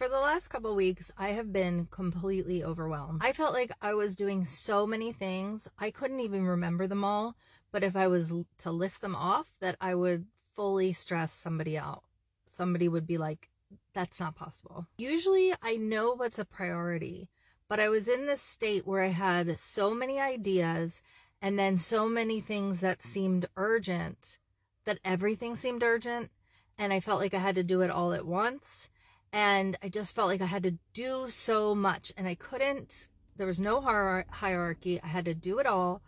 For the last couple weeks, I have been completely overwhelmed. I felt like I was doing so many things. I couldn't even remember them all, but if I was to list them off, that I would fully stress somebody out. Somebody would be like, that's not possible. Usually I know what's a priority, but I was in this state where I had so many ideas and then so many things that seemed urgent, that everything seemed urgent, and I felt like I had to do it all at once. And I just felt like I had to do so much and I couldn't, there was no hierarchy. I had to do it all.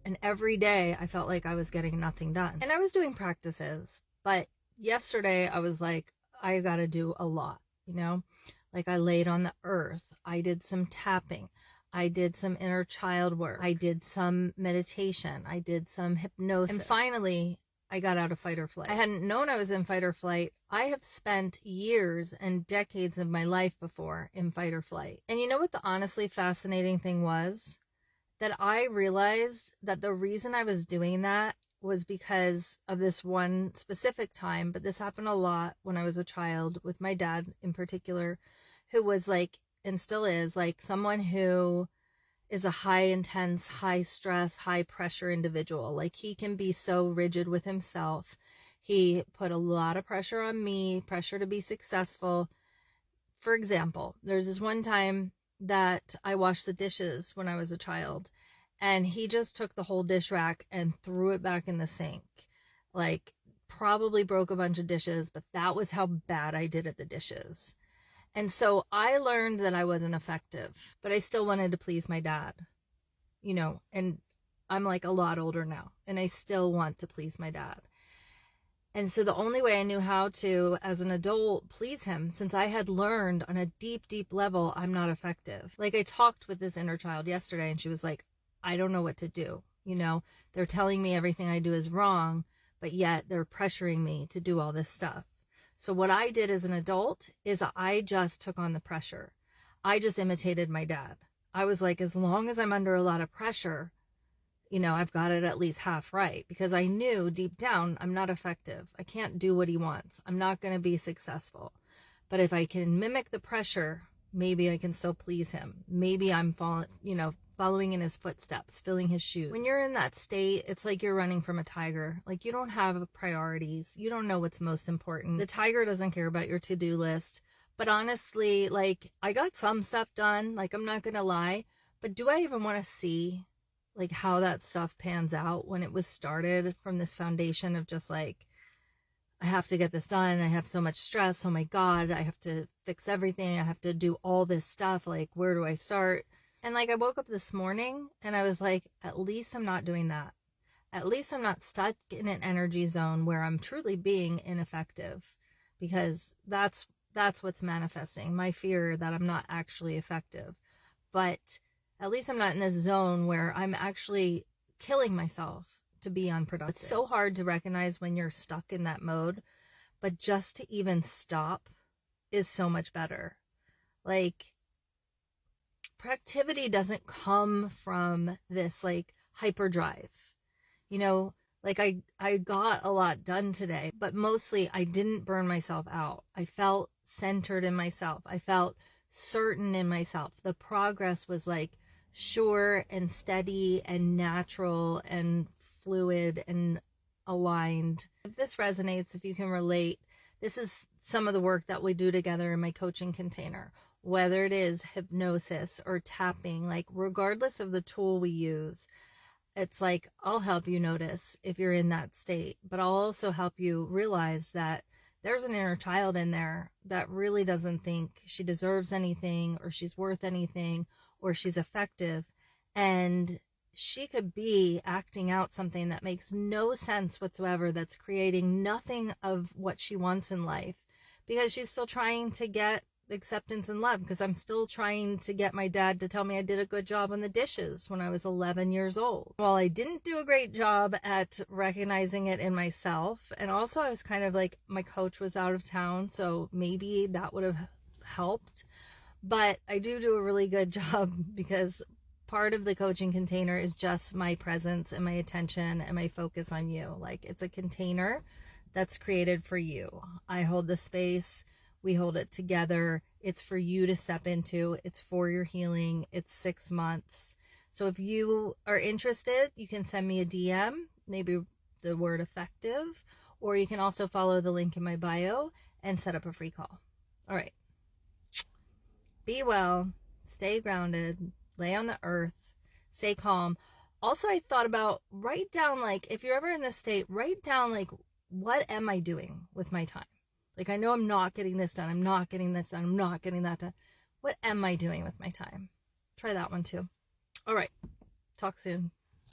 And every day I felt like I was getting nothing done. And I was doing practices, but yesterday I was like, I got to do a lot, like I laid on the earth. I did some tapping. I did some inner child work. I did some meditation. I did some hypnosis. And finally, I got out of fight or flight. I hadn't known I was in fight or flight. I have spent years and decades of my life before in fight or flight. And you know what the honestly fascinating thing was? That I realized that the reason I was doing that was because of this one specific time, but this happened a lot when I was a child with my dad in particular, who was like, and still is, like someone who is a high intense, high stress, high pressure individual. Like he can be so rigid with himself. He put a lot of pressure on me, pressure to be successful. For example, there's this one time that I washed the dishes when I was a child, and he just took the whole dish rack and threw it back in the sink. Like probably broke a bunch of dishes, but that was how bad I did at the dishes. And so I learned that I wasn't effective, but I still wanted to please my dad, and I'm like a lot older now and I still want to please my dad. And so the only way I knew how to, as an adult, please him, since I had learned on a deep, deep level, I'm not effective. Like I talked with this inner child yesterday and she was like, I don't know what to do. They're telling me everything I do is wrong, but yet they're pressuring me to do all this stuff. So what I did as an adult is I just took on the pressure. I just imitated my dad. I was like, as long as I'm under a lot of pressure, I've got it at least half right, because I knew deep down I'm not effective. I can't do what he wants. I'm not going to be successful. But if I can mimic the pressure, maybe I can still please him. Maybe I'm following in his footsteps, filling his shoes. When you're in that state, it's like you're running from a tiger. Like you don't have priorities. You don't know what's most important. The tiger doesn't care about your to-do list. But honestly, like I got some stuff done, like I'm not going to lie, but do I even want to see like how that stuff pans out when it was started from this foundation of just like, I have to get this done. I have so much stress. Oh my God, I have to fix everything. I have to do all this stuff. Like, where do I start? And like, I woke up this morning and I was like, at least I'm not doing that. At least I'm not stuck in an energy zone where I'm truly being ineffective, because that's what's manifesting, my fear that I'm not actually effective. But at least I'm not in this zone where I'm actually killing myself to be unproductive. It's so hard to recognize when you're stuck in that mode, but just to even stop is so much better. Like, productivity doesn't come from this like hyperdrive. Like I got a lot done today, but mostly I didn't burn myself out. I felt centered in myself. I felt certain in myself. The progress was like sure and steady and natural and fluid and aligned. If this resonates, if you can relate, this is some of the work that we do together in my coaching container. Whether it is hypnosis or tapping, like regardless of the tool we use, it's like I'll help you notice if you're in that state, but I'll also help you realize that there's an inner child in there that really doesn't think she deserves anything or she's worth anything or she's effective. And she could be acting out something that makes no sense whatsoever, that's creating nothing of what she wants in life, because she's still trying to get acceptance and love, because I'm still trying to get my dad to tell me I did a good job on the dishes when I was 11 years old. Well, I didn't do a great job at recognizing it in myself, and also I was kind of like, my coach was out of town, so maybe that would have helped. But I do a really good job, because part of the coaching container is just my presence and my attention and my focus on you. Like, it's a container that's created for you. I hold the space, we hold it together, It's for you to step into. It's for your healing. It's 6 months. So if you are interested, you can send me a DM, maybe the word effective, or you can also follow the link in my bio and set up a free call. All right. Be well, stay grounded, lay on the earth, stay calm. Also, I thought about, write down, like, if you're ever in this state, write down, like, what am I doing with my time? Like, I know I'm not getting this done. I'm not getting this done. I'm not getting that done. What am I doing with my time? Try that one too. All right. Talk soon.